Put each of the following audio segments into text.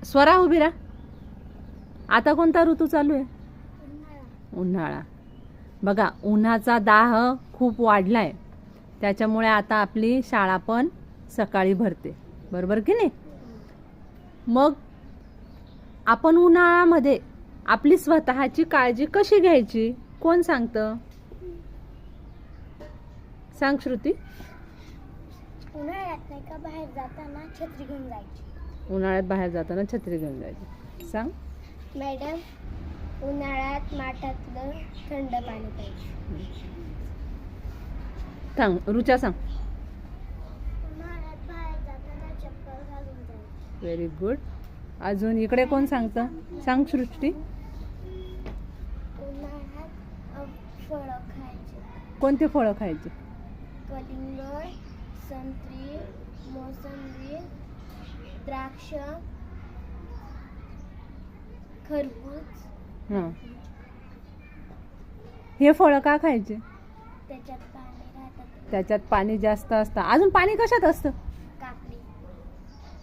स्वरा उभी राहा. आता कोणता ऋतू चालू आहे? उन्हाळा. बघा, उन्हाचा दाह खूप वाढलाय, त्याच्यामुळे आता आपली शाळा पण सकाळी भरते, बरोबर की नाही? मग आपण उन्हाळ्यामध्ये आपली स्वतःची काळजी कशी घ्यायची, कोण सांगतं? सांग श्रुती. उन्हाळ्यात नाही का बाहेर जाताना छत्री घेऊन जायची. उन्हाळ्यात बाहेर जाताना छत्री घेऊन जायची. सांग. मॅडम, उन्हाळ्यात माठातलं थंड पाणी प्यायचं. सांग रुचा, सांग. उन्हाळ्यात बाहेर जाताना चप्पल घालून जायचं. Very good. अजून इकडे कोण सांगतं? सांग सृष्टी. उन्हाळ्यात फळं खायची. कोणते फळं खायचे? कलिंगड, संत्री, मोसंबी, द्राक्ष, खरबूज. हां. हे फळं का खायचे? त्याच्यात पाणी राहतात. त्याच्यात पाणी जास्त असतं. अजून पाणी कशात असतं? काकडी.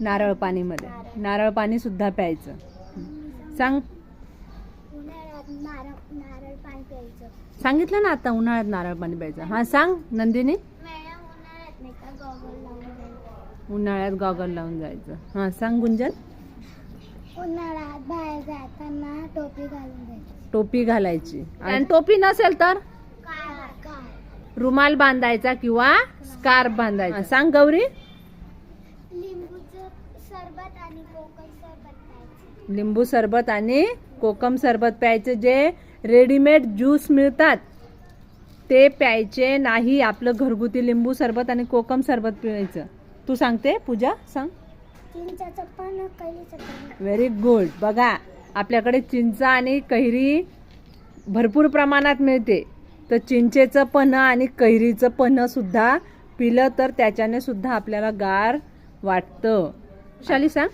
नारळ पाणीमध्ये. नारळ पाणी सुद्धा प्यायचं. सांग. उन्हाळ्यात नारळ पाणी प्यायचं. सांगितलं ना आता, उन्हाळ्यात नारळ पाणी प्यायचं. हां, सांग नंदिनी. मॅडम, उन्हाळ्यात नाही का गॉगल लावून जायचं. उन्हाळ्यात गॉगल लावून जायचं. हां, सांग गुंजन. उन्हाळ्यात बाहेर जाताना टोपी घालून जायची. टोपी घालायची. आणि टोपी नसेल तर रुमाल बांधायचा किंवा स्कार्फ बांधायचा. सांग गौरी. लिंबूचं सरबत आणि कोकम सरबत प्यायचं. लिंबू सरबत आणि कोकम सरबत प्यायचे. जे रेडीमेड ज्यूस मिळतात ते प्यायचे नाही. आपलं घरगुती लिंबू सरबत आणि कोकम सरबत प्यायचं. तू सांगते पूजा, सांग. चिंचाचं पान, कैरीचं पान. Very good. बघा, आपल्याकडे चिंच आणि कैरी भरपूर प्रमाणात मिळते, तर चिंचेचं पन्ह आणि कैरीचं पन्ह सुद्धा पिलं तर त्याच्याने सुद्धा आपल्याला गार वाटतं. शाली, सांग.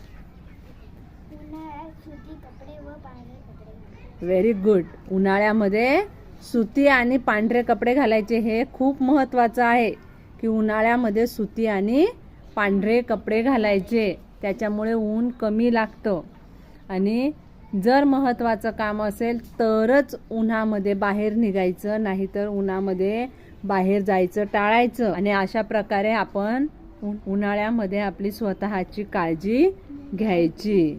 उन्हाळ्यात सुती कपडे व पांढरे कपडे. Very good. उन्हाळ्यामध्ये सुती आणि पांढरे कपडे घालायचे. हे खूप महत्त्वाचं आहे की उन्हाळ्यामध्ये सुती आणि पांढरे कपडे घालायचे. त्याच्यामुळे ऊन कमी लागतं. आणि जर महत्त्वाचं काम असेल तरच उन्हामध्ये बाहेर निघायचं, नाहीतर उन्हामध्ये बाहेर जायचं टाळायचं. आणि अशा प्रकारे आपण उन्हाळ्यामध्ये आपली स्वतःची काळजी घ्यायची.